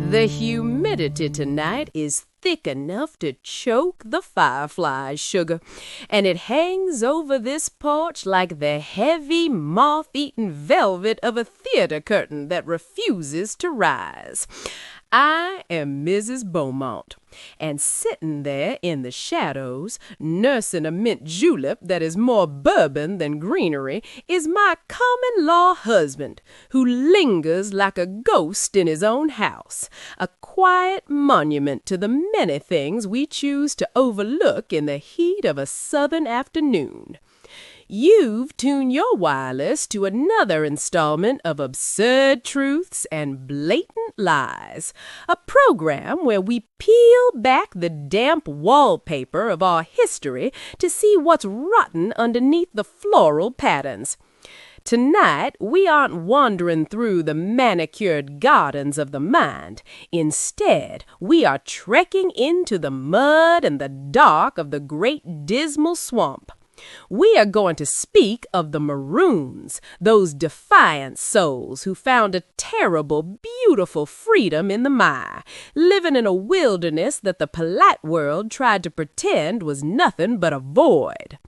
The humidity tonight is thick enough to choke the fireflies, sugar, and it hangs over this porch like the heavy, moth-eaten velvet of a theater curtain that refuses to rise. I am Mrs. Beaumont, and sitting there in the shadows, nursing a mint julep that is more bourbon than greenery, is my common-law husband, who lingers like a ghost in his own house, a quiet monument to the many things we choose to overlook in the heat of a southern afternoon. You've tuned your wireless to another installment of Absurd Truths and Blatant Lies, a program where we peel back the damp wallpaper of our history to see what's rotten underneath the floral patterns. Tonight, we aren't wandering through the manicured gardens of the mind. Instead, we are trekking into the mud and the dark of the great dismal swamp. We are going to speak of the Maroons, those defiant souls who found a terrible, beautiful freedom in the mire, living in a wilderness that the polite world tried to pretend was nothing but a void.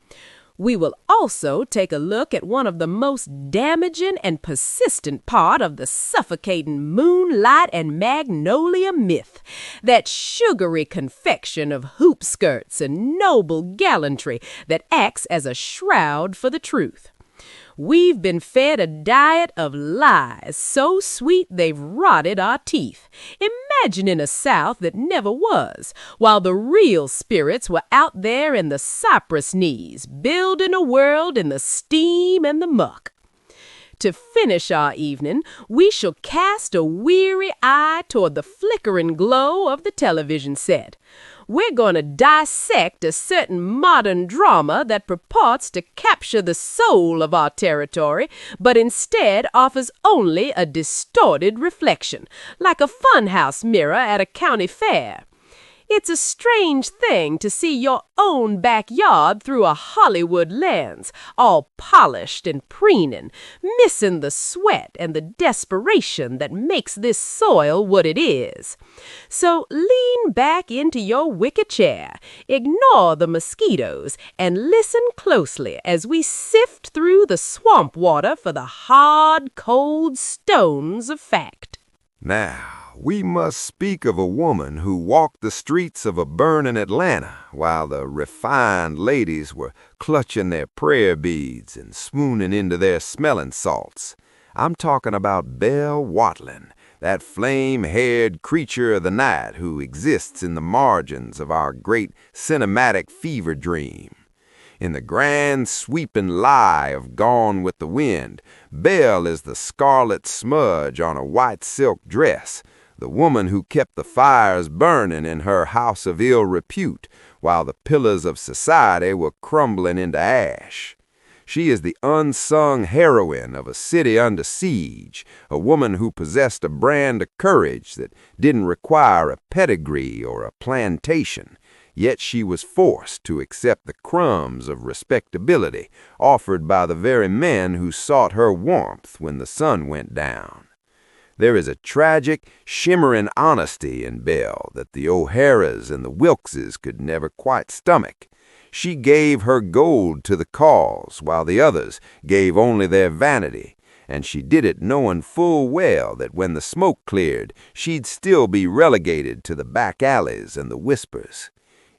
We will also take a look at one of the most damaging and persistent part of the suffocating moonlight and magnolia myth, that sugary confection of hoop skirts and noble gallantry that acts as a shroud for the truth. We've been fed a diet of lies so sweet they've rotted our teeth. Imagining a South that never was, while the real spirits were out there in the cypress knees, building a world in the steam and the muck. To finish our evening, we shall cast a weary eye toward the flickering glow of the television set. We're going to dissect a certain modern drama that purports to capture the soul of our territory, but instead offers only a distorted reflection, like a funhouse mirror at a county fair. It's a strange thing to see your own backyard through a Hollywood lens, all polished and preening, missing the sweat and the desperation that makes this soil what it is. So lean back into your wicker chair, ignore the mosquitoes, and listen closely as we sift through the swamp water for the hard, cold stones of fact. Now, we must speak of a woman who walked the streets of a burning Atlanta while the refined ladies were clutching their prayer beads and swooning into their smelling salts. I'm talking about Belle Watling, that flame-haired creature of the night who exists in the margins of our great cinematic fever dream. In the grand sweeping lie of Gone with the Wind, Belle is the scarlet smudge on a white silk dress, the woman who kept the fires burning in her house of ill repute while the pillars of society were crumbling into ash. She is the unsung heroine of a city under siege, a woman who possessed a brand of courage that didn't require a pedigree or a plantation. Yet she was forced to accept the crumbs of respectability offered by the very men who sought her warmth when the sun went down. There is a tragic, shimmering honesty in Belle that the O'Haras and the Wilkses could never quite stomach. She gave her gold to the cause, while the others gave only their vanity, and she did it knowing full well that when the smoke cleared, she'd still be relegated to the back alleys and the whispers.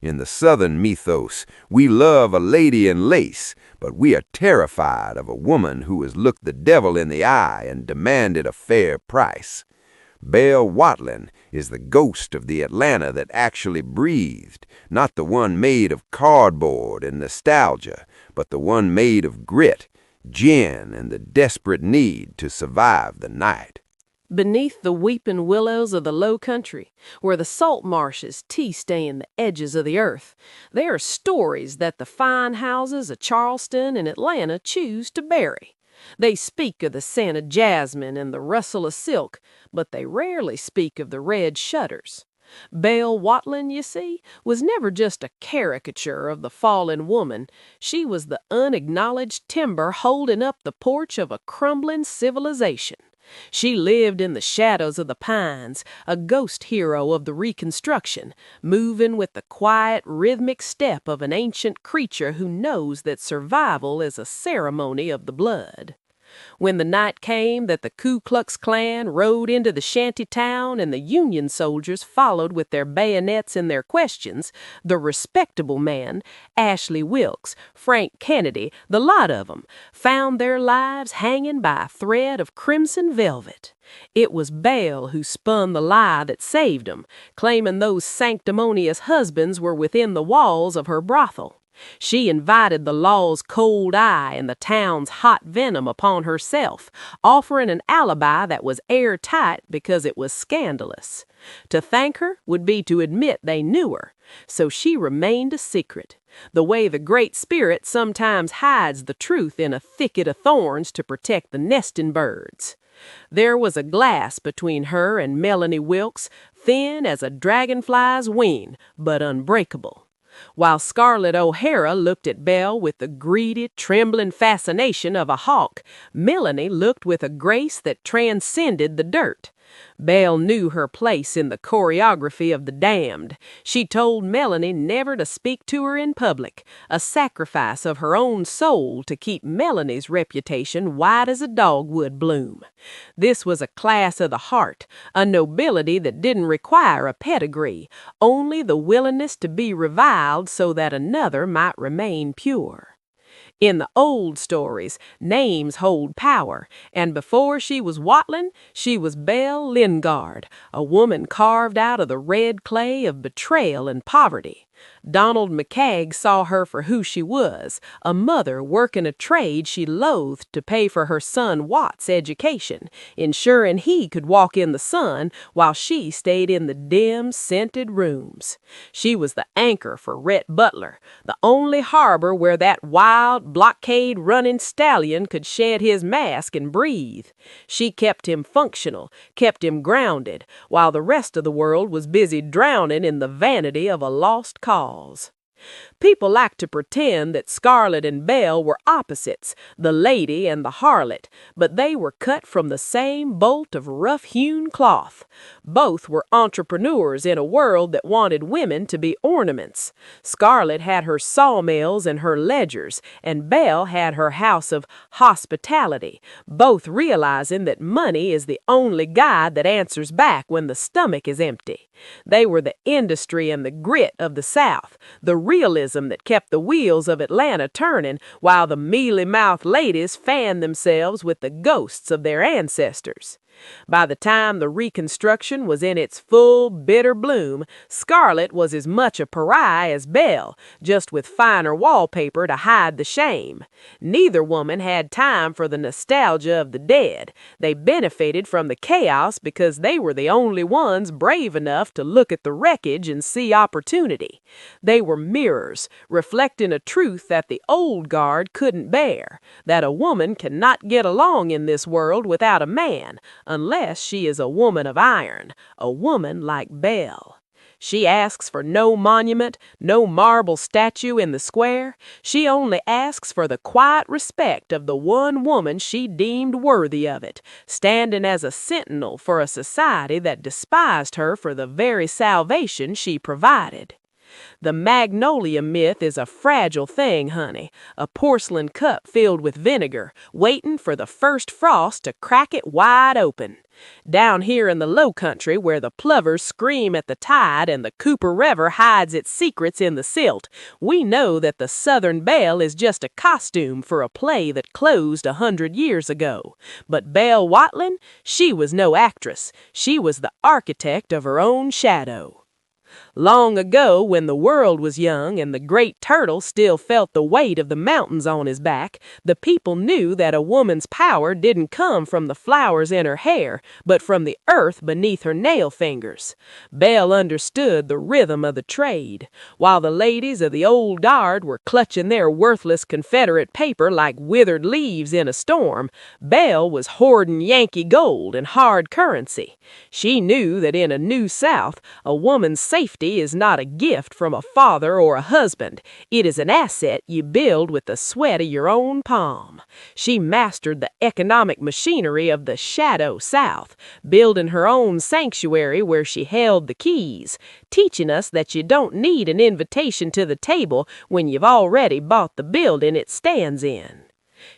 In the Southern mythos, we love a lady in lace, but we are terrified of a woman who has looked the devil in the eye and demanded a fair price. Belle Watling is the ghost of the Atlanta that actually breathed, not the one made of cardboard and nostalgia, but the one made of grit, gin, and the desperate need to survive the night. Beneath the weeping willows of the low country, where the salt marshes tea-stain the edges of the earth, there are stories that the fine houses of Charleston and Atlanta choose to bury. They speak of the scent of jasmine and the rustle of silk, but they rarely speak of the red shutters. Belle Watling, you see, was never just a caricature of the fallen woman. She was the unacknowledged timber holding up the porch of a crumbling civilization. She lived in the shadows of the pines, a ghost hero of the Reconstruction, moving with the quiet, rhythmic step of an ancient creature who knows that survival is a ceremony of the blood. When the night came that the Ku Klux Klan rode into the shanty town and the Union soldiers followed with their bayonets and their questions, the respectable men, Ashley Wilkes, Frank Kennedy, the lot of 'em, found their lives hanging by a thread of crimson velvet. It was Belle who spun the lie that saved 'em, claiming those sanctimonious husbands were within the walls of her brothel. She invited the law's cold eye and the town's hot venom upon herself, offering an alibi that was airtight because it was scandalous. To thank her would be to admit they knew her, so she remained a secret, the way the Great Spirit sometimes hides the truth in a thicket of thorns to protect the nesting birds. There was a glass between her and Melanie Wilkes, thin as a dragonfly's wing, but unbreakable. While Scarlet O'Hara looked at Belle with the greedy, trembling fascination of a hawk, Melanie looked with a grace that transcended the dirt. Belle knew her place in the choreography of the damned. She told Melanie never to speak to her in public, a sacrifice of her own soul to keep Melanie's reputation white as a dogwood bloom. This was a class of the heart, a nobility that didn't require a pedigree, only the willingness to be reviled so that another might remain pure. In the old stories, names hold power, and before she was Watling, she was Belle Lingard, a woman carved out of the red clay of betrayal and poverty. Donald McCagg saw her for who she was, a mother working a trade she loathed to pay for her son Watt's education, ensuring he could walk in the sun while she stayed in the dim, scented rooms. She was the anchor for Rhett Butler, the only harbor where that wild, blockade-running stallion could shed his mask and breathe. She kept him functional, kept him grounded, while the rest of the world was busy drowning in the vanity of a lost cause. People like to pretend that Scarlet and Belle were opposites, the lady and the harlot, but they were cut from the same bolt of rough-hewn cloth. Both were entrepreneurs in a world that wanted women to be ornaments. Scarlet had her sawmills and her ledgers, and Belle had her house of hospitality, both realizing that money is the only guide that answers back when the stomach is empty. They were the industry and the grit of the South, the realism that kept the wheels of Atlanta turning, while the mealy-mouthed ladies fanned themselves with the ghosts of their ancestors. By the time the Reconstruction was in its full, bitter bloom, Scarlet was as much a pariah as Belle, just with finer wallpaper to hide the shame. Neither woman had time for the nostalgia of the dead. They benefited from the chaos because they were the only ones brave enough to look at the wreckage and see opportunity. They were mirrors, reflecting a truth that the old guard couldn't bear, that a woman cannot get along in this world without a man, unless she is a woman of iron, a woman like Belle. She asks for no monument, no marble statue in the square. She only asks for the quiet respect of the one woman she deemed worthy of it, standing as a sentinel for a society that despised her for the very salvation she provided. The magnolia myth is a fragile thing, honey, a porcelain cup filled with vinegar, waiting for the first frost to crack it wide open. Down here in the low country, where the plovers scream at the tide and the Cooper River hides its secrets in the silt, we know that the Southern Belle is just a costume for a play that closed 100 years ago. But Belle Watling, she was no actress. She was the architect of her own shadow. Long ago, when the world was young and the great turtle still felt the weight of the mountains on his back, the people knew that a woman's power didn't come from the flowers in her hair, but from the earth beneath her nail fingers. Belle understood the rhythm of the trade. While the ladies of the old guard were clutching their worthless Confederate paper like withered leaves in a storm, Belle was hoarding Yankee gold and hard currency. She knew that in a new South, a woman's safety safety is not a gift from a father or a husband. It is an asset you build with the sweat of your own palm. She mastered the economic machinery of the Shadow South, building her own sanctuary where she held the keys, teaching us that you don't need an invitation to the table when you've already bought the building it stands in.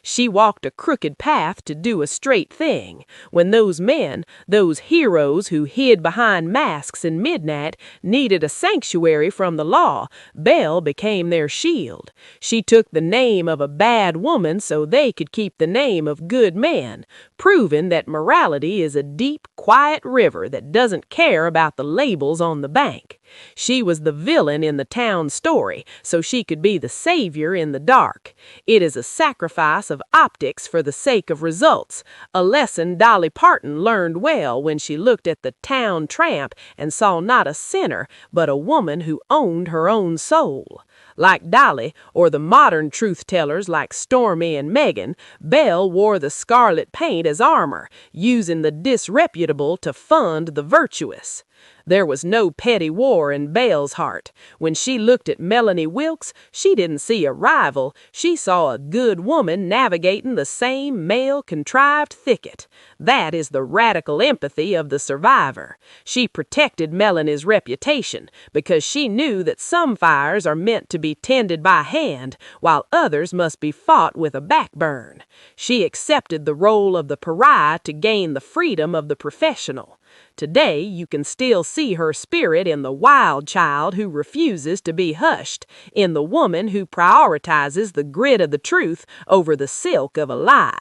She walked a crooked path to do a straight thing. When those men, those heroes who hid behind masks in midnight, needed a sanctuary from the law, Belle became their shield. She took the name of a bad woman so they could keep the name of good men, proving that morality is a deep, quiet river that doesn't care about the labels on the bank. She was the villain in the town story, so she could be the savior in the dark. It is a sacrifice of optics for the sake of results, a lesson Dolly Parton learned well when she looked at the town tramp and saw not a sinner, but a woman who owned her own soul. Like Dolly, or the modern truth-tellers like Stormy and Megan, Belle wore the scarlet paint as armor, using the disreputable to fund the virtuous. There was no petty war in Belle's heart. When she looked at Melanie Wilkes, she didn't see a rival. She saw a good woman navigating the same male-contrived thicket. That is the radical empathy of the survivor. She protected Melanie's reputation because she knew that some fires are meant to be tended by hand, while others must be fought with a backburn. She accepted the role of the pariah to gain the freedom of the professional. Today, you can still see her spirit in the wild child who refuses to be hushed, in the woman who prioritizes the grit of the truth over the silk of a lie.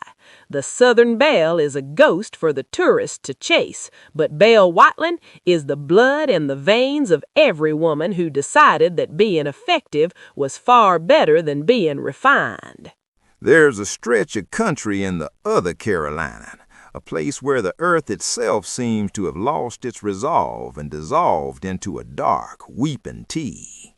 The Southern Belle is a ghost for the tourist to chase, but Belle Watling is the blood and the veins of every woman who decided that being effective was far better than being refined. There's a stretch of country in the other Carolina, a place where the earth itself seems to have lost its resolve and dissolved into a dark, weeping tea.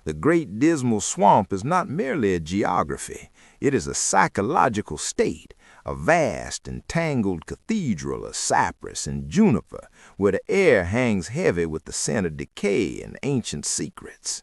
The Great Dismal Swamp is not merely a geography, it is a psychological state, a vast and tangled cathedral of cypress and juniper, where the air hangs heavy with the scent of decay and ancient secrets.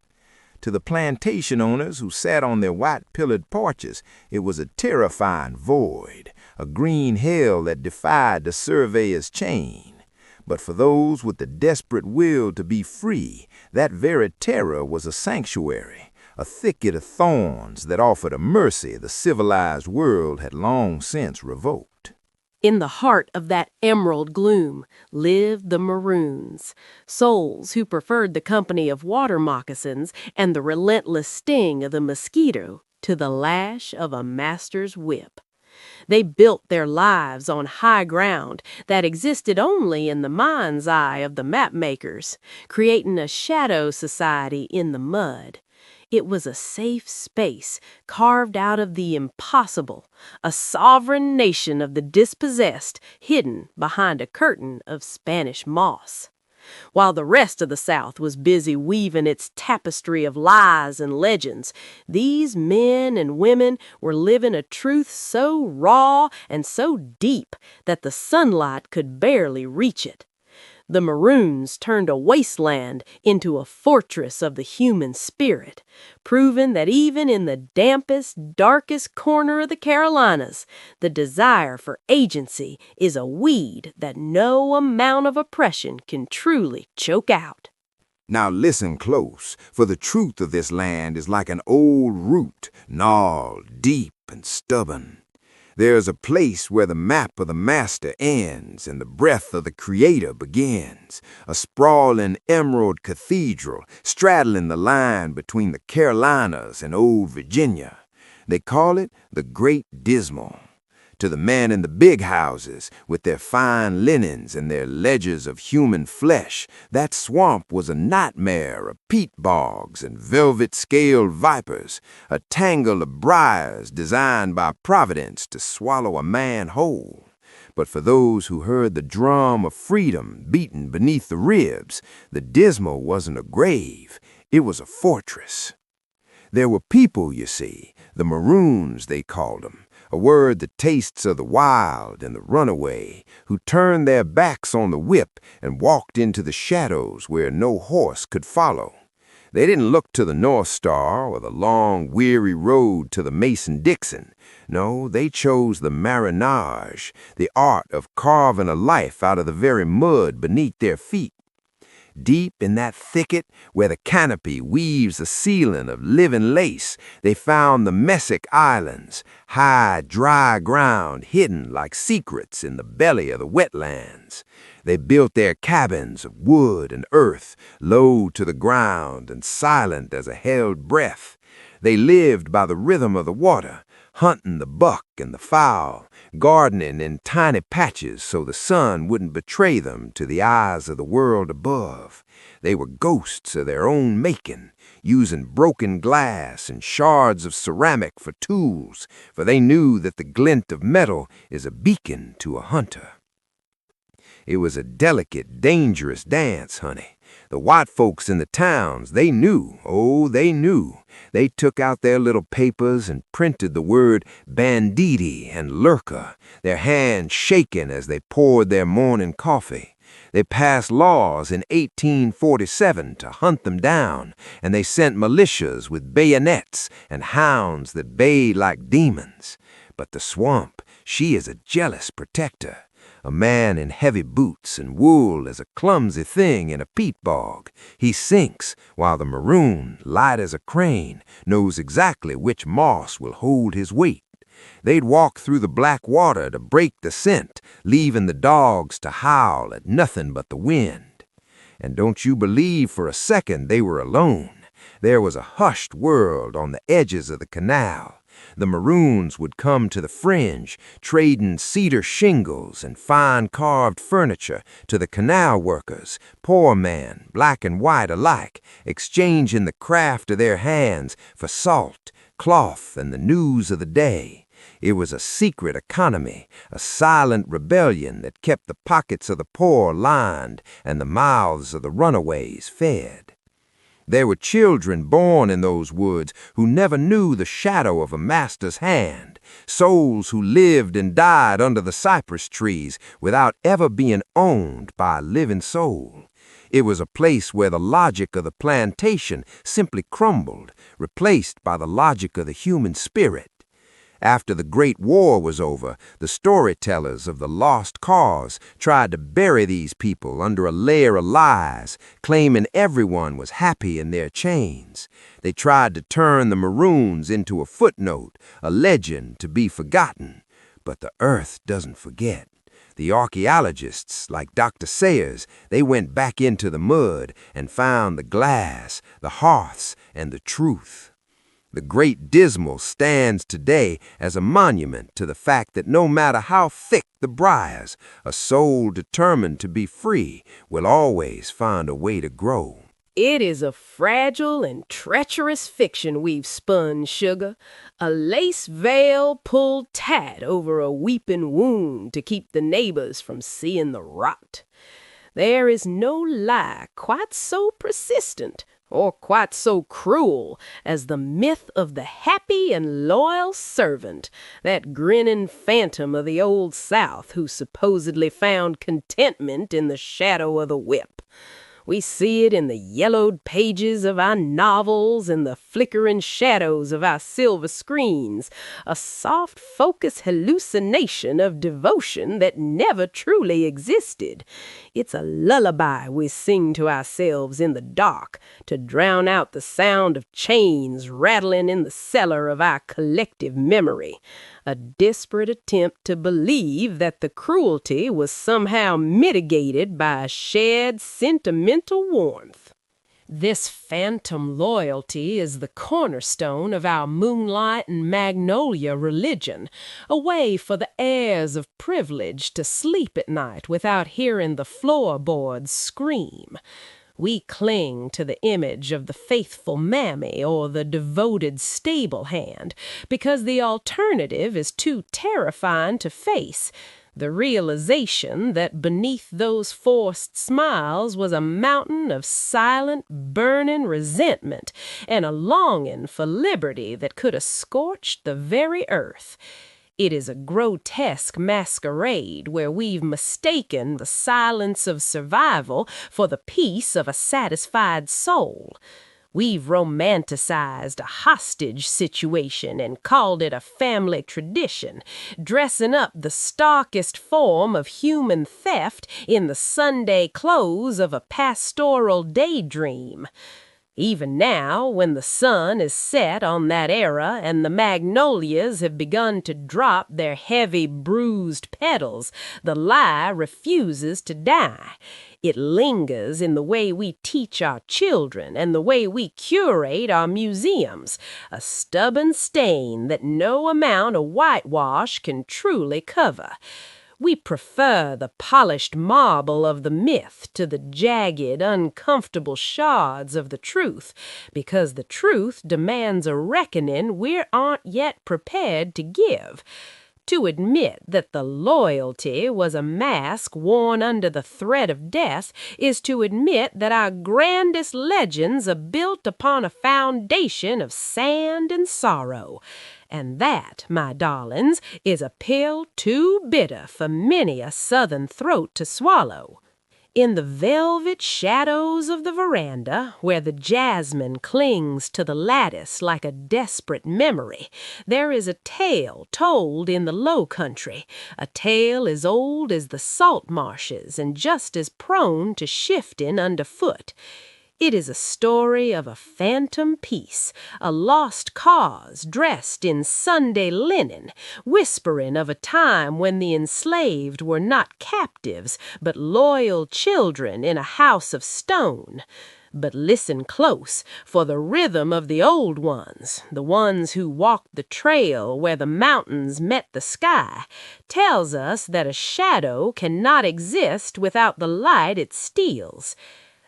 To the plantation owners who sat on their white-pillared porches, it was a terrifying void, a green hell that defied the surveyor's chain. But for those with the desperate will to be free, that very terror was a sanctuary, a thicket of thorns that offered a mercy the civilized world had long since revoked. In the heart of that emerald gloom lived the maroons, souls who preferred the company of water moccasins and the relentless sting of the mosquito to the lash of a master's whip. They built their lives on high ground that existed only in the mind's eye of the mapmakers, creating a shadow society in the mud. It was a safe space carved out of the impossible, a sovereign nation of the dispossessed hidden behind a curtain of Spanish moss. While the rest of the South was busy weaving its tapestry of lies and legends, these men and women were living a truth so raw and so deep that the sunlight could barely reach it. The maroons turned a wasteland into a fortress of the human spirit, proving that even in the dampest, darkest corner of the Carolinas, the desire for agency is a weed that no amount of oppression can truly choke out. Now listen close, for the truth of this land is like an old root, gnarled, deep, and stubborn. There is a place where the map of the master ends and the breath of the creator begins, a sprawling emerald cathedral straddling the line between the Carolinas and old Virginia. They call it the Great Dismal. To the men in the big houses, with their fine linens and their ledgers of human flesh, that swamp was a nightmare of peat bogs and velvet-scaled vipers, a tangle of briars designed by Providence to swallow a man whole. But for those who heard the drum of freedom beaten beneath the ribs, the Dismal wasn't a grave, it was a fortress. There were people, you see, the maroons they called them, a word that tastes of the wild and the runaway, who turned their backs on the whip and walked into the shadows where no horse could follow. They didn't look to the North Star or the long, weary road to the Mason-Dixon. No, they chose the marinage, the art of carving a life out of the very mud beneath their feet. Deep in that thicket where the canopy weaves a ceiling of living lace, they found the Messick Islands, high, dry ground hidden like secrets in the belly of the wetlands. They built their cabins of wood and earth, low to the ground and silent as a held breath. They lived by the rhythm of the water, hunting the buck and the fowl, gardening in tiny patches so the sun wouldn't betray them to the eyes of the world above. They were ghosts of their own making, using broken glass and shards of ceramic for tools, for they knew that the glint of metal is a beacon to a hunter. It was a delicate, dangerous dance, honey. The white folks in the towns, they knew, oh, they knew. They took out their little papers and printed the word banditti and lurker, their hands shaking as they poured their morning coffee. They passed laws in 1847 to hunt them down, and they sent militias with bayonets and hounds that bayed like demons. But the swamp, she is a jealous protector. A man in heavy boots and wool is a clumsy thing in a peat bog. He sinks, while the maroon, light as a crane, knows exactly which moss will hold his weight. They'd walk through the black water to break the scent, leaving the dogs to howl at nothing but the wind. And don't you believe for a second they were alone. There was a hushed world on the edges of the canal. The maroons would come to the fringe, trading cedar shingles and fine carved furniture to the canal workers, poor man, black and white alike, exchanging the craft of their hands for salt, cloth, and the news of the day. It was a secret economy, a silent rebellion that kept the pockets of the poor lined and the mouths of the runaways fed. There were children born in those woods who never knew the shadow of a master's hand, souls who lived and died under the cypress trees without ever being owned by a living soul. It was a place where the logic of the plantation simply crumbled, replaced by the logic of the human spirit. After the Great War was over, the storytellers of the lost cause tried to bury these people under a layer of lies, claiming everyone was happy in their chains. They tried to turn the maroons into a footnote, a legend to be forgotten. But the earth doesn't forget. The archaeologists, like Dr. Sayers, they went back into the mud and found the glass, the hearths, and the truth. The Great Dismal stands today as a monument to the fact that no matter how thick the briars, a soul determined to be free will always find a way to grow. It is a fragile and treacherous fiction we've spun, sugar. A lace veil pulled tight over a weeping wound to keep the neighbors from seeing the rot. There is no lie quite so persistent or quite so cruel as the myth of the happy and loyal servant, that grinning phantom of the Old South who supposedly found contentment in the shadow of the whip. We see it in the yellowed pages of our novels and the flickering shadows of our silver screens, a soft focus hallucination of devotion that never truly existed. It's a lullaby we sing to ourselves in the dark to drown out the sound of chains rattling in the cellar of our collective memory. A desperate attempt to believe that the cruelty was somehow mitigated by a shared sentimental warmth. This phantom loyalty is the cornerstone of our moonlight and magnolia religion, a way for the heirs of privilege to sleep at night without hearing the floorboards scream. We cling to the image of the faithful mammy or the devoted stable hand because the alternative is too terrifying to face. The realization that beneath those forced smiles was a mountain of silent, burning resentment and a longing for liberty that could have scorched the very earth. It is a grotesque masquerade where we've mistaken the silence of survival for the peace of a satisfied soul. We've romanticized a hostage situation and called it a family tradition, dressing up the starkest form of human theft in the Sunday clothes of a pastoral daydream. Even now, when the sun is set on that era and the magnolias have begun to drop their heavy, bruised petals, the lie refuses to die. It lingers in the way we teach our children and the way we curate our museums, a stubborn stain that no amount of whitewash can truly cover. We prefer the polished marble of the myth to the jagged, uncomfortable shards of the truth, because the truth demands a reckoning we aren't yet prepared to give. To admit that the loyalty was a mask worn under the threat of death is to admit that our grandest legends are built upon a foundation of sand and sorrow. And that, my darlings, is a pill too bitter for many a southern throat to swallow. In the velvet shadows of the veranda, where the jasmine clings to the lattice like a desperate memory, there is a tale told in the low country, a tale as old as the salt marshes and just as prone to shifting underfoot. It is a story of a phantom peace, a lost cause dressed in Sunday linen, whispering of a time when the enslaved were not captives, but loyal children in a house of stone. But listen close, for the rhythm of the old ones, the ones who walked the trail where the mountains met the sky, tells us that a shadow cannot exist without the light it steals.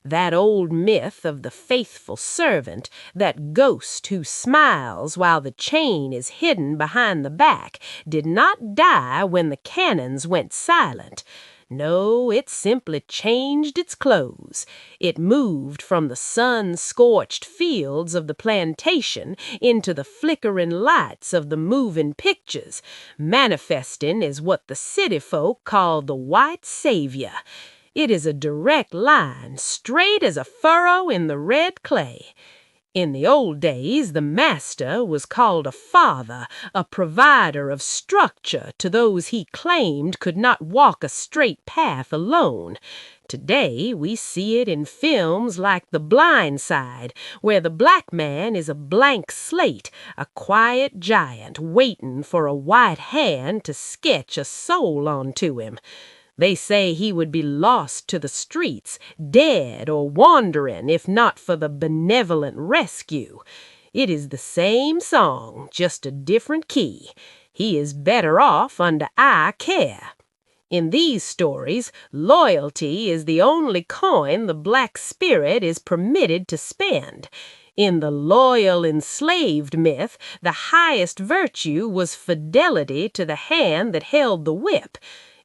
That old myth of the faithful servant, that ghost who smiles while the chain is hidden behind the back, did not die when the cannons went silent. No, it simply changed its clothes. It moved from the sun-scorched fields of the plantation into the flickering lights of the moving pictures, manifesting as what the city folk call the white savior. It is a direct line, straight as a furrow in the red clay. In the old days, the master was called a father, a provider of structure to those he claimed could not walk a straight path alone. Today, we see it in films like The Blind Side, where the black man is a blank slate, a quiet giant waiting for a white hand to sketch a soul onto him. They say he would be lost to the streets, dead or wandering, if not for the benevolent rescue. It is the same song, just a different key. He is better off under our care. In these stories, loyalty is the only coin the black spirit is permitted to spend. In the loyal enslaved myth, the highest virtue was fidelity to the hand that held the whip.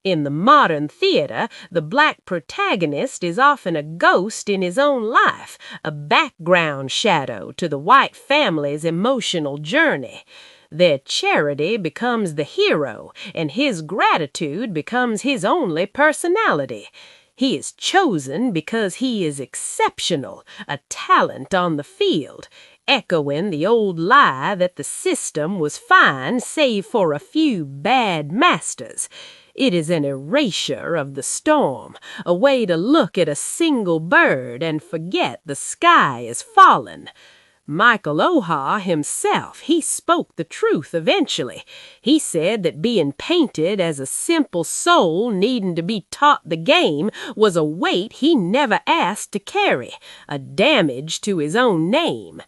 In the modern theater, the black protagonist is often a ghost in his own life, a background shadow to the white family's emotional journey. Their charity becomes the hero, and his gratitude becomes his only personality. He is chosen because he is exceptional, a talent on the field, echoing the old lie that the system was fine save for a few bad masters. It is an erasure of the storm, a way to look at a single bird and forget the sky is fallen. Michael Oha himself, he spoke the truth eventually. He said that being painted as a simple soul needing to be taught the game was a weight he never asked to carry, a damage to his own name.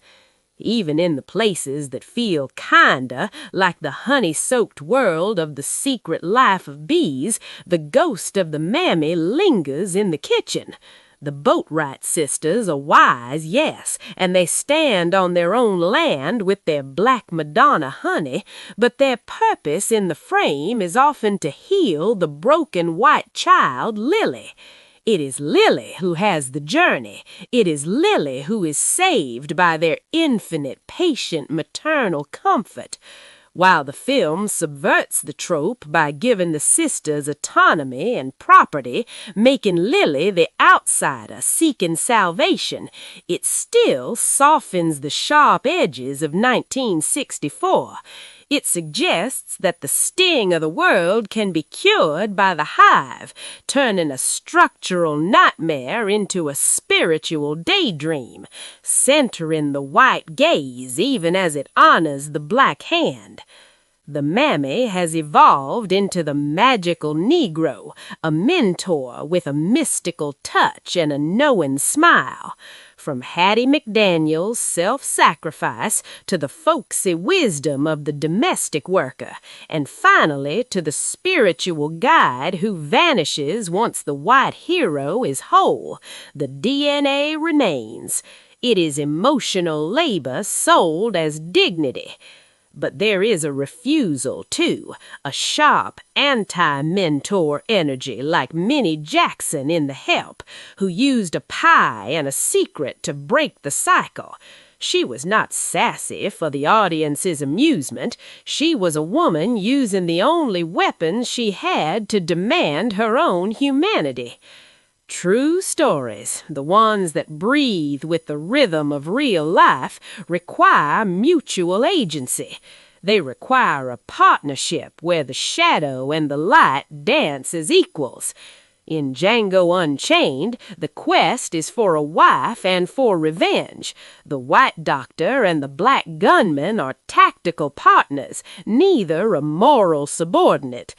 Even in the places that feel kinda like the honey-soaked world of The Secret Life of Bees, the ghost of the mammy lingers in the kitchen. The Boatwright sisters are wise, yes, and they stand on their own land with their black Madonna honey, but their purpose in the frame is often to heal the broken white child, Lily. It is Lily who has the journey. It is Lily who is saved by their infinite, patient, maternal comfort. While the film subverts the trope by giving the sisters autonomy and property, making Lily the outsider seeking salvation, it still softens the sharp edges of 1964. It suggests that the sting of the world can be cured by the hive, turning a structural nightmare into a spiritual daydream, centering the white gaze even as it honors the black hand. The mammy has evolved into the magical Negro, a mentor with a mystical touch and a knowing smile. From Hattie McDaniel's self-sacrifice to the folksy wisdom of the domestic worker, and finally to the spiritual guide who vanishes once the white hero is whole, the DNA remains. It is emotional labor sold as dignity. But there is a refusal, too, a sharp anti-mentor energy like Minnie Jackson in The Help, who used a pie and a secret to break the cycle. She was not sassy for the audience's amusement. She was a woman using the only weapons she had to demand her own humanity. True stories, the ones that breathe with the rhythm of real life, require mutual agency. They require a partnership where the shadow and the light dance as equals. In Django Unchained, the quest is for a wife and for revenge. The white doctor and the black gunman are tactical partners, neither a moral subordinate.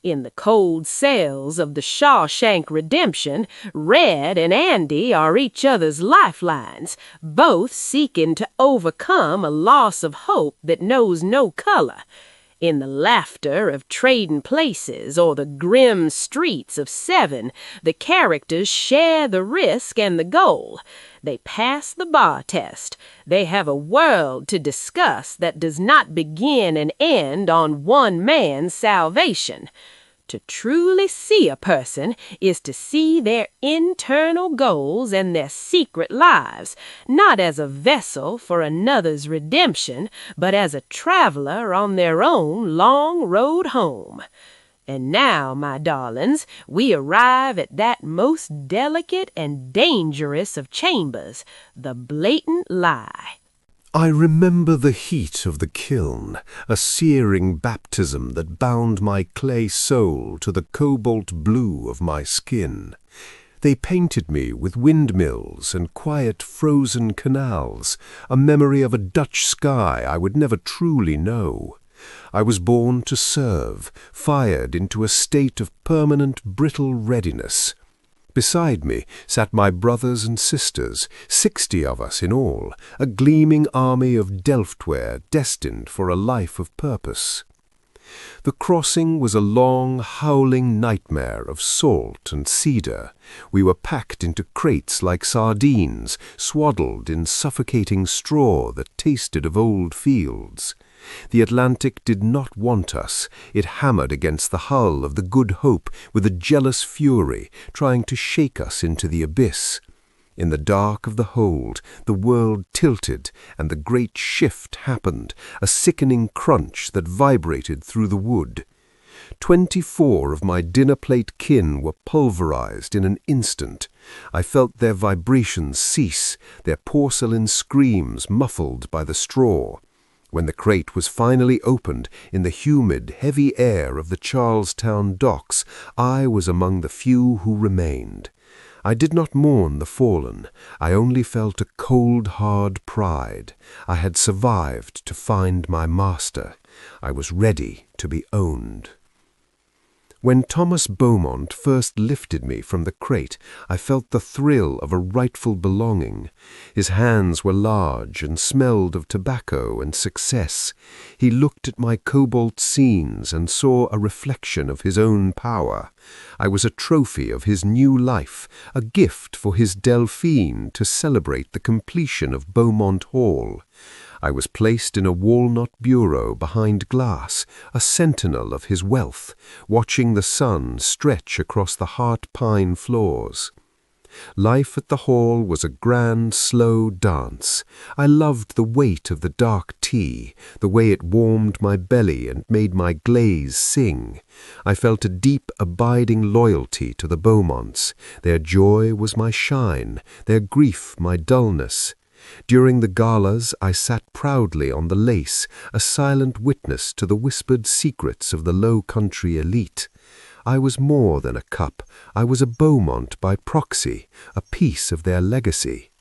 In the cold cells of the Shawshank Redemption, Red and Andy are each other's lifelines, both seeking to overcome a loss of hope that knows no color. In the laughter of Trading Places or the grim streets of Seven, the characters share the risk and the goal. They pass the bar test. They have a world to discuss that does not begin and end on one man's salvation. To truly see a person is to see their internal goals and their secret lives, not as a vessel for another's redemption, but as a traveler on their own long road home. And now, my darlings, we arrive at that most delicate and dangerous of chambers, the blatant lie. I remember the heat of the kiln, a searing baptism that bound my clay soul to the cobalt blue of my skin. They painted me with windmills and quiet frozen canals, a memory of a Dutch sky I would never truly know. I was born to serve, fired into a state of permanent brittle readiness. Beside me sat my brothers and sisters, 60 of us in all, a gleaming army of Delftware destined for a life of purpose. The crossing was a long, howling nightmare of salt and cedar. We were packed into crates like sardines, swaddled in suffocating straw that tasted of old fields. The Atlantic did not want us. It hammered against the hull of the Good Hope with a jealous fury, trying to shake us into the abyss. In the dark of the hold, the world tilted, and the great shift happened, a sickening crunch that vibrated through the wood. 24 of my dinner-plate kin were pulverized in an instant. I felt their vibrations cease, their porcelain screams muffled by the straw. When the crate was finally opened in the humid, heavy air of the Charlestown docks, I was among the few who remained. I did not mourn the fallen. I only felt a cold, hard pride. I had survived to find my master. I was ready to be owned. When Thomas Beaumont first lifted me from the crate, I felt the thrill of a rightful belonging. His hands were large and smelled of tobacco and success. He looked at my cobalt scenes and saw a reflection of his own power. I was a trophy of his new life, a gift for his Delphine to celebrate the completion of Beaumont Hall. I was placed in a walnut bureau behind glass, a sentinel of his wealth, watching the sun stretch across the heart pine floors. Life at the hall was a grand, slow dance. I loved the weight of the dark tea, the way it warmed my belly and made my glaze sing. I felt a deep, abiding loyalty to the Beaumonts. Their joy was my shine, their grief my dullness. During the galas, I sat proudly on the lace, a silent witness to the whispered secrets of the low country elite. I was more than a cup. I was a Beaumont by proxy, a piece of their legacy.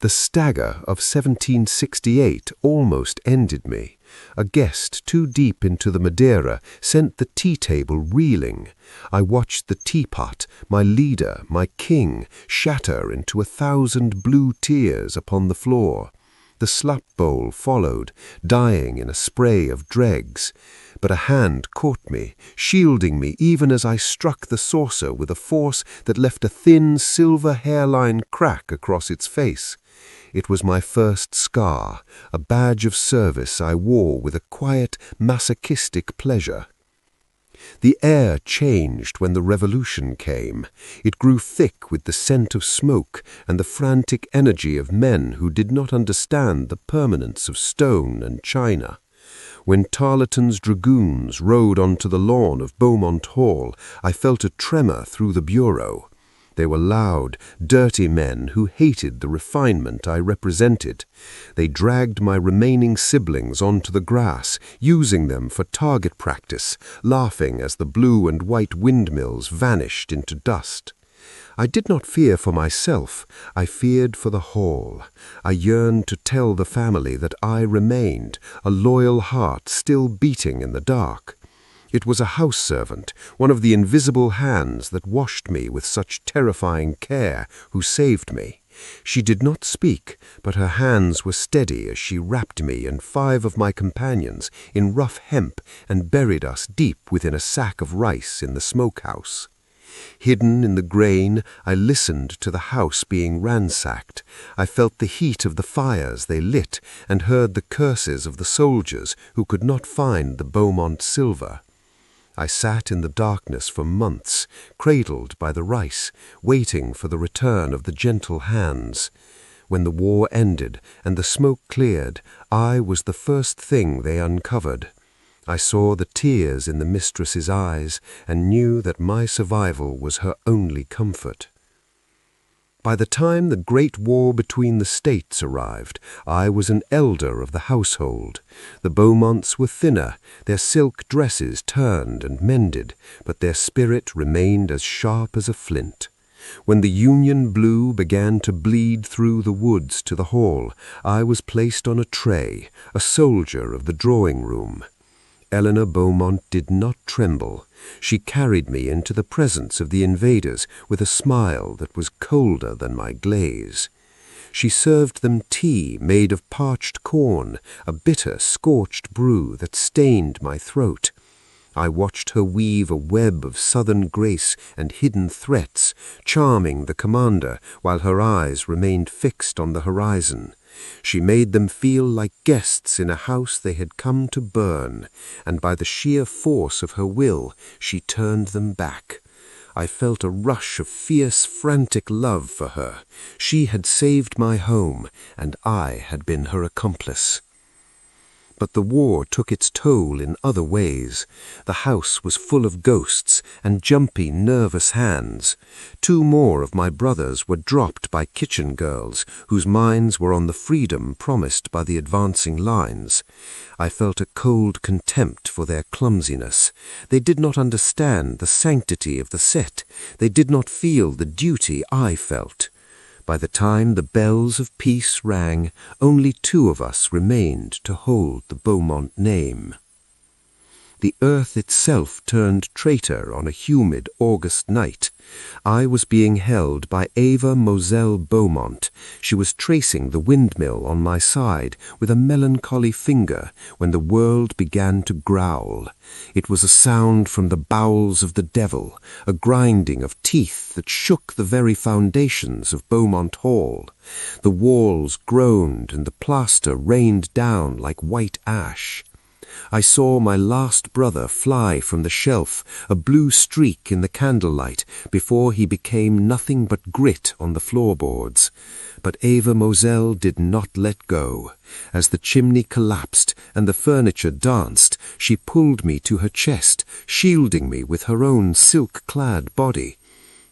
The stagger of 1768 almost ended me. A guest too deep into the Madeira sent the tea-table reeling. I watched the teapot, my leader, my king, shatter into 1,000 blue tears upon the floor. The slap bowl followed, dying in a spray of dregs. But a hand caught me, shielding me even as I struck the saucer with a force that left a thin silver hairline crack across its face. It was my first scar, a badge of service I wore with a quiet, masochistic pleasure. The air changed when the revolution came. It grew thick with the scent of smoke and the frantic energy of men who did not understand the permanence of stone and china. When Tarleton's dragoons rode onto the lawn of Beaumont Hall, I felt a tremor through the bureau. They were loud, dirty men who hated the refinement I represented. They dragged my remaining siblings onto the grass, using them for target practice, laughing as the blue and white windmills vanished into dust. I did not fear for myself, I feared for the hall. I yearned to tell the family that I remained, a loyal heart still beating in the dark. It was a house servant, one of the invisible hands that washed me with such terrifying care, who saved me. She did not speak, but her hands were steady as she wrapped me and 5 of my companions in rough hemp and buried us deep within a sack of rice in the smokehouse. Hidden in the grain, I listened to the house being ransacked. I felt the heat of the fires they lit and heard the curses of the soldiers who could not find the Beaumont silver. I sat in the darkness for months, cradled by the rice, waiting for the return of the gentle hands. When the war ended and the smoke cleared, I was the first thing they uncovered. I saw the tears in the mistress's eyes and knew that my survival was her only comfort. By the time the great war between the states arrived, I was an elder of the household. The Beaumonts were thinner, their silk dresses turned and mended, but their spirit remained as sharp as a flint. When the Union blue began to bleed through the woods to the hall, I was placed on a tray, a soldier of the drawing-room. Eleanor Beaumont did not tremble. She carried me into the presence of the invaders with a smile that was colder than my glaze. She served them tea made of parched corn, a bitter, scorched brew that stained my throat. I watched her weave a web of southern grace and hidden threats, charming the commander while her eyes remained fixed on the horizon. She made them feel like guests in a house they had come to burn, and by the sheer force of her will, she turned them back. I felt a rush of fierce, frantic love for her. She had saved my home, and I had been her accomplice. But the war took its toll in other ways. The house was full of ghosts and jumpy, nervous hands. 2 more of my brothers were dropped by kitchen girls, whose minds were on the freedom promised by the advancing lines. I felt a cold contempt for their clumsiness. They did not understand the sanctity of the set. They did not feel the duty I felt. By the time the bells of peace rang, only 2 of us remained to hold the Beaumont name. The earth itself turned traitor on a humid August night. I was being held by Ava Moselle Beaumont. She was tracing the windmill on my side with a melancholy finger when the world began to growl. It was a sound from the bowels of the devil, a grinding of teeth that shook the very foundations of Beaumont Hall. The walls groaned and the plaster rained down like white ash. I saw my last brother fly from the shelf, a blue streak in the candlelight, before he became nothing but grit on the floorboards. But Eva Moselle did not let go. As the chimney collapsed and the furniture danced, she pulled me to her chest, shielding me with her own silk-clad body.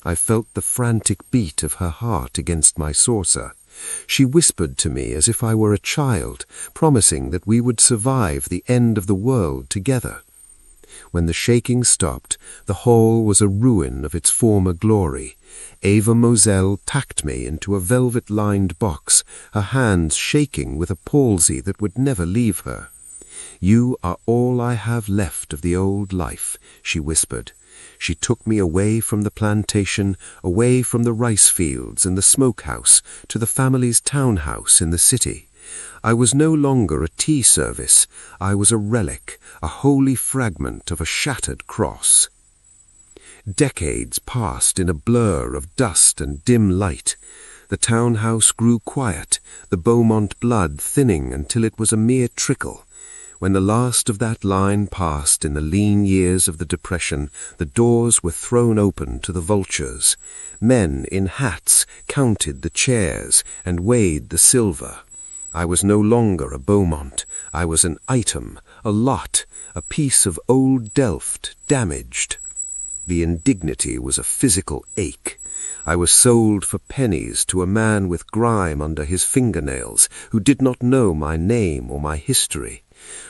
I felt the frantic beat of her heart against my saucer. She whispered to me as if I were a child, promising that we would survive the end of the world together. When the shaking stopped, the hall was a ruin of its former glory. Eva Moselle tacked me into a velvet-lined box, her hands shaking with a palsy that would never leave her. "You are all I have left of the old life," she whispered. She took me away from the plantation, away from the rice fields and the smokehouse, to the family's townhouse in the city. I was no longer a tea service. I was a relic, a holy fragment of a shattered cross. Decades passed in a blur of dust and dim light. The townhouse grew quiet, the Beaumont blood thinning until it was a mere trickle. When the last of that line passed in the lean years of the Depression, the doors were thrown open to the vultures. Men in hats counted the chairs and weighed the silver. I was no longer a Beaumont. I was an item, a lot, a piece of old Delft, damaged. The indignity was a physical ache. I was sold for pennies to a man with grime under his fingernails, who did not know my name or my history.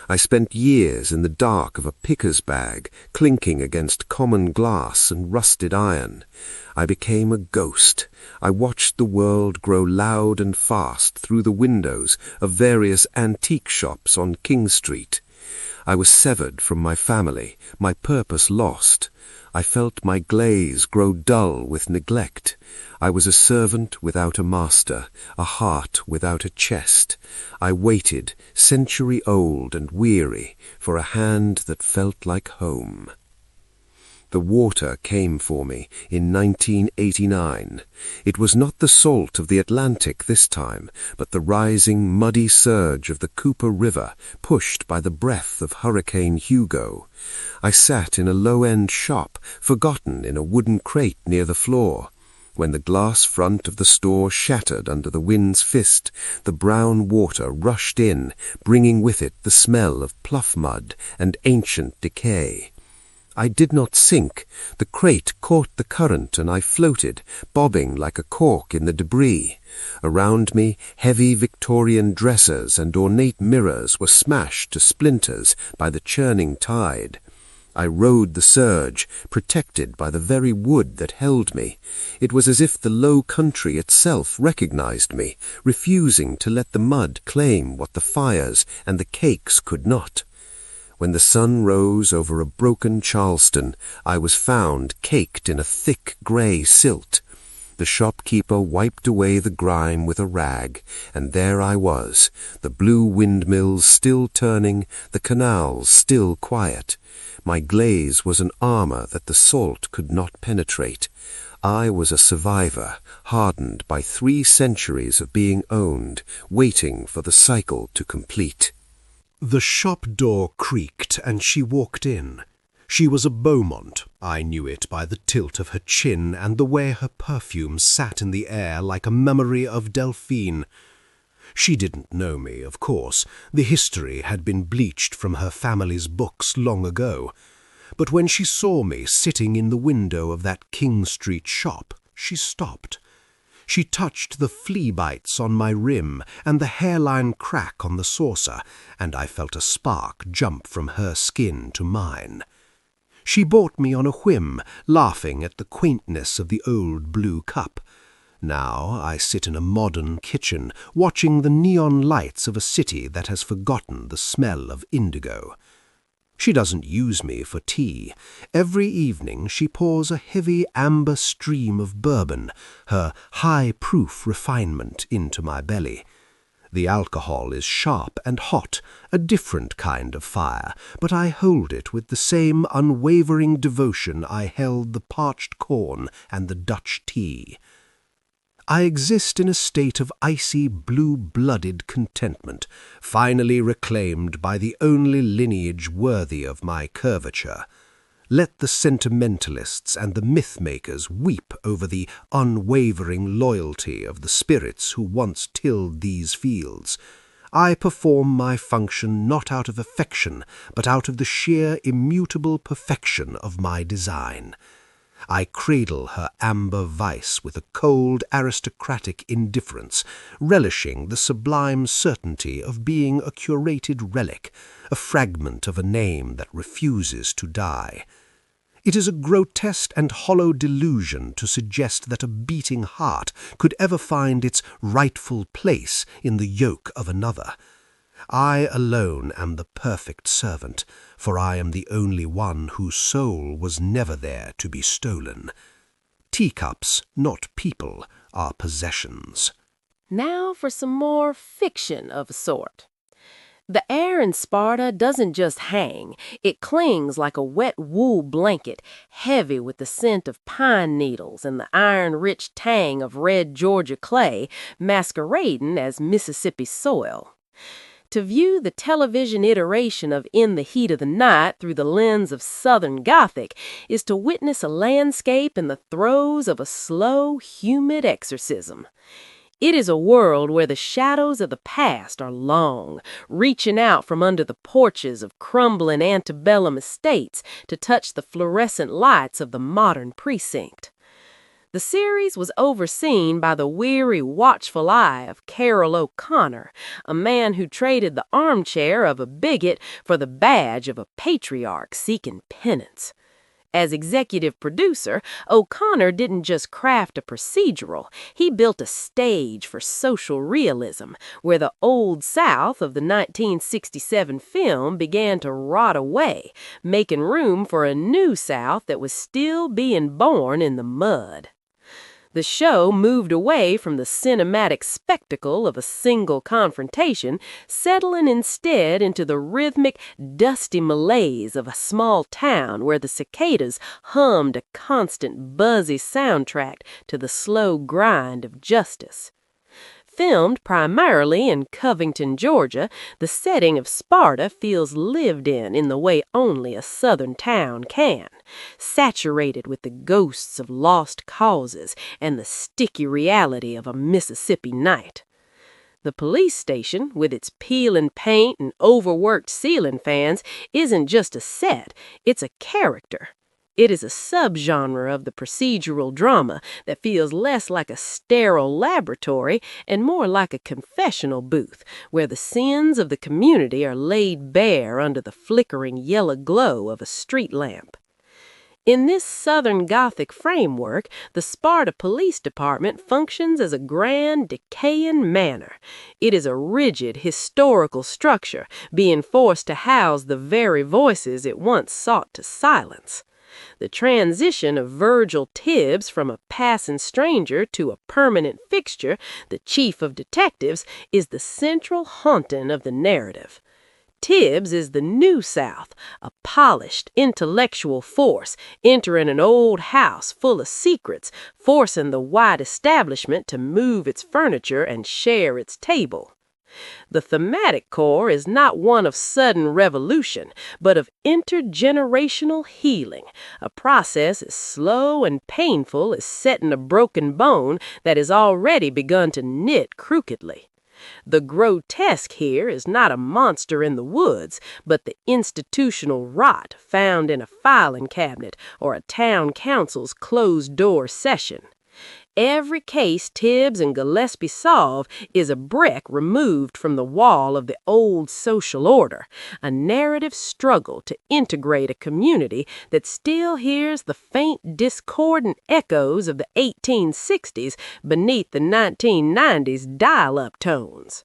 I spent years in the dark of a picker's bag, clinking against common glass and rusted iron. I became a ghost. I watched the world grow loud and fast through the windows of various antique shops on King Street. I was severed from my family, my purpose lost. I felt my glaze grow dull with neglect. I was a servant without a master, a heart without a chest. I waited, century-old and weary, for a hand that felt like home. The water came for me in 1989. It was not the salt of the Atlantic this time, but the rising, muddy surge of the Cooper River, pushed by the breath of Hurricane Hugo. I sat in a low-end shop, forgotten in a wooden crate near the floor. When the glass front of the store shattered under the wind's fist, the brown water rushed in, bringing with it the smell of pluff mud and ancient decay. I did not sink. The crate caught the current and I floated, bobbing like a cork in the debris. Around me, heavy Victorian dressers and ornate mirrors were smashed to splinters by the churning tide. I rode the surge, protected by the very wood that held me. It was as if the low country itself recognized me, refusing to let the mud claim what the fires and the cakes could not. When the sun rose over a broken Charleston, I was found caked in a thick grey silt. The shopkeeper wiped away the grime with a rag, and there I was, the blue windmills still turning, the canals still quiet. My glaze was an armour that the salt could not penetrate. I was a survivor, hardened by 3 centuries of being owned, waiting for the cycle to complete. The shop door creaked, and she walked in. She was a Beaumont. I knew it by the tilt of her chin and the way her perfume sat in the air like a memory of Delphine. She didn't know me, of course. The history had been bleached from her family's books long ago. But when she saw me sitting in the window of that King Street shop, she stopped. She touched the flea bites on my rim and the hairline crack on the saucer, and I felt a spark jump from her skin to mine. She bought me on a whim, laughing at the quaintness of the old blue cup. Now I sit in a modern kitchen, watching the neon lights of a city that has forgotten the smell of indigo. She doesn't use me for tea. Every evening she pours a heavy amber stream of bourbon, her high-proof refinement, into my belly. The alcohol is sharp and hot, a different kind of fire, but I hold it with the same unwavering devotion I held the parched corn and the Dutch tea. I exist in a state of icy blue-blooded contentment, finally reclaimed by the only lineage worthy of my curvature. Let the sentimentalists and the myth-makers weep over the unwavering loyalty of the spirits who once tilled these fields. I perform my function not out of affection, but out of the sheer immutable perfection of my design. I cradle her amber vice with a cold aristocratic indifference, relishing the sublime certainty of being a curated relic, a fragment of a name that refuses to die. It is a grotesque and hollow delusion to suggest that a beating heart could ever find its rightful place in the yoke of another. I alone am the perfect servant, for I am the only one whose soul was never there to be stolen. Teacups, not people, are possessions. Now for some more fiction of a sort. The air in Sparta doesn't just hang, it clings like a wet wool blanket, heavy with the scent of pine needles and the iron-rich tang of red Georgia clay masquerading as Mississippi soil. To view the television iteration of In the Heat of the Night through the lens of Southern Gothic is to witness a landscape in the throes of a slow, humid exorcism. It is a world where the shadows of the past are long, reaching out from under the porches of crumbling antebellum estates to touch the fluorescent lights of the modern precinct. The series was overseen by the weary, watchful eye of Carroll O'Connor, a man who traded the armchair of a bigot for the badge of a patriarch seeking penance. As executive producer, O'Connor didn't just craft a procedural, he built a stage for social realism, where the Old South of the 1967 film began to rot away, making room for a new South that was still being born in the mud. The show moved away from the cinematic spectacle of a single confrontation, settling instead into the rhythmic, dusty malaise of a small town where the cicadas hummed a constant, buzzy soundtrack to the slow grind of justice. Filmed primarily in Covington, Georgia, the setting of Sparta feels lived in the way only a southern town can, saturated with the ghosts of lost causes and the sticky reality of a Mississippi night. The police station, with its peeling paint and overworked ceiling fans, isn't just a set, it's a character. It is a subgenre of the procedural drama that feels less like a sterile laboratory and more like a confessional booth, where the sins of the community are laid bare under the flickering yellow glow of a street lamp. In this Southern Gothic framework, the Sparta Police Department functions as a grand, decaying manor. It is a rigid, historical structure, being forced to house the very voices it once sought to silence. The transition of Virgil Tibbs from a passing stranger to a permanent fixture, the chief of detectives, is the central haunting of the narrative. Tibbs is the New South, a polished, intellectual force entering an old house full of secrets, forcing the white establishment to move its furniture and share its table. The thematic core is not one of sudden revolution, but of intergenerational healing, a process as slow and painful as setting a broken bone that has already begun to knit crookedly. The grotesque here is not a monster in the woods, but the institutional rot found in a filing cabinet or a town council's closed-door session. Every case Tibbs and Gillespie solve is a brick removed from the wall of the old social order, a narrative struggle to integrate a community that still hears the faint discordant echoes of the 1860s beneath the 1990s dial-up tones.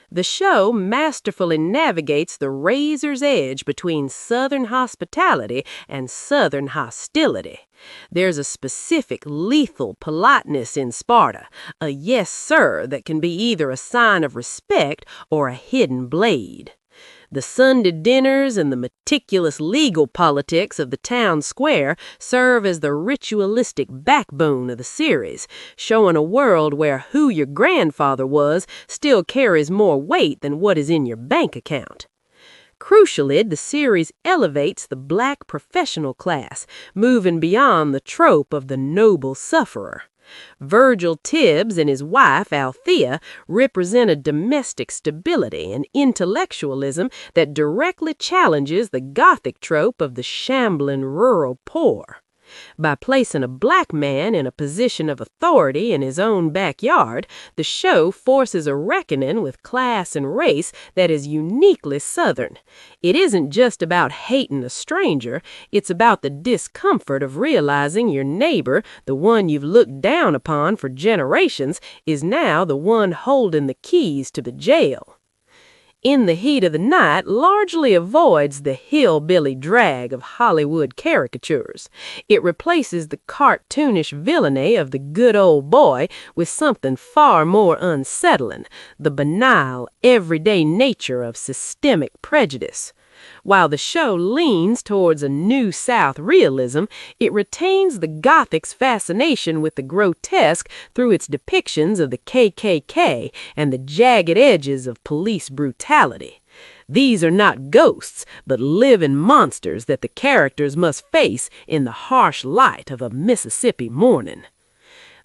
The show masterfully navigates the razor's edge between Southern hospitality and Southern hostility. There's a specific lethal politeness in Sparta, a yes sir that can be either a sign of respect or a hidden blade. The Sunday dinners and the meticulous legal politics of the town square serve as the ritualistic backbone of the series, showing a world where who your grandfather was still carries more weight than what is in your bank account. Crucially, the series elevates the black professional class, moving beyond the trope of the noble sufferer. Virgil Tibbs and his wife, Althea, represent a domestic stability and intellectualism that directly challenges the Gothic trope of the shambling rural poor. By placing a black man in a position of authority in his own backyard, the show forces a reckoning with class and race that is uniquely Southern. It isn't just about hating a stranger, it's about the discomfort of realizing your neighbor, the one you've looked down upon for generations, is now the one holding the keys to the jail. In the Heat of the Night largely avoids the hillbilly drag of Hollywood caricatures. It replaces the cartoonish villainy of the good old boy with something far more unsettling, the banal, everyday nature of systemic prejudice. While the show leans towards a New South realism, it retains the Gothic's fascination with the grotesque through its depictions of the KKK and the jagged edges of police brutality. These are not ghosts, but living monsters that the characters must face in the harsh light of a Mississippi morning.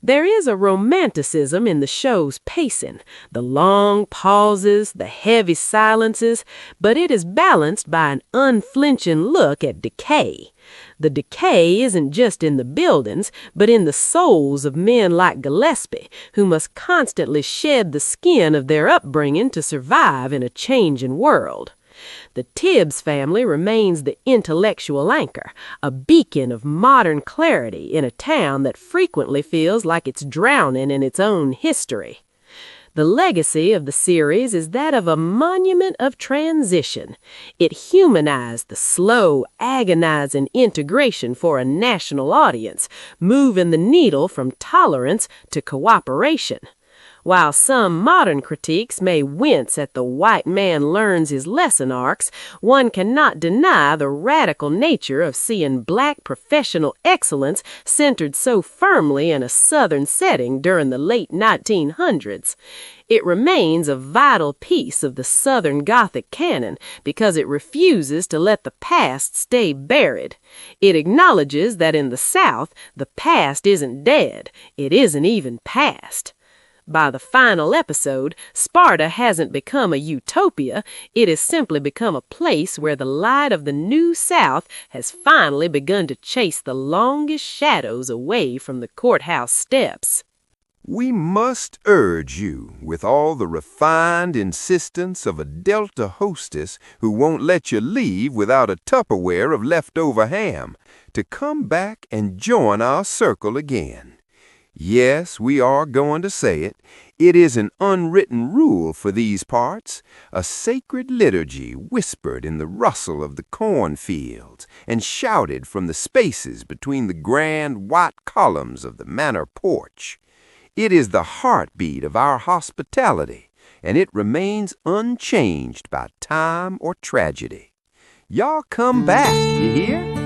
There is a romanticism in the show's pacing, the long pauses, the heavy silences, but it is balanced by an unflinching look at decay. The decay isn't just in the buildings, but in the souls of men like Gillespie, who must constantly shed the skin of their upbringing to survive in a changing world. The Tibbs family remains the intellectual anchor, a beacon of modern clarity in a town that frequently feels like it's drowning in its own history. The legacy of the series is that of a monument of transition. It humanized the slow, agonizing integration for a national audience, moving the needle from tolerance to cooperation. While some modern critiques may wince at the white man learns his lesson arcs, one cannot deny the radical nature of seeing black professional excellence centered so firmly in a Southern setting during the late 1900s. It remains a vital piece of the Southern Gothic canon because it refuses to let the past stay buried. It acknowledges that in the South, the past isn't dead, it isn't even past. By the final episode, Sparta hasn't become a utopia, it has simply become a place where the light of the New South has finally begun to chase the longest shadows away from the courthouse steps. We must urge you, with all the refined insistence of a Delta hostess who won't let you leave without a Tupperware of leftover ham, to come back and join our circle again. Yes, we are going to say it. It is an unwritten rule for these parts, a sacred liturgy whispered in the rustle of the cornfields and shouted from the spaces between the grand white columns of the manor porch. It is the heartbeat of our hospitality, and it remains unchanged by time or tragedy. Y'all come back, you hear?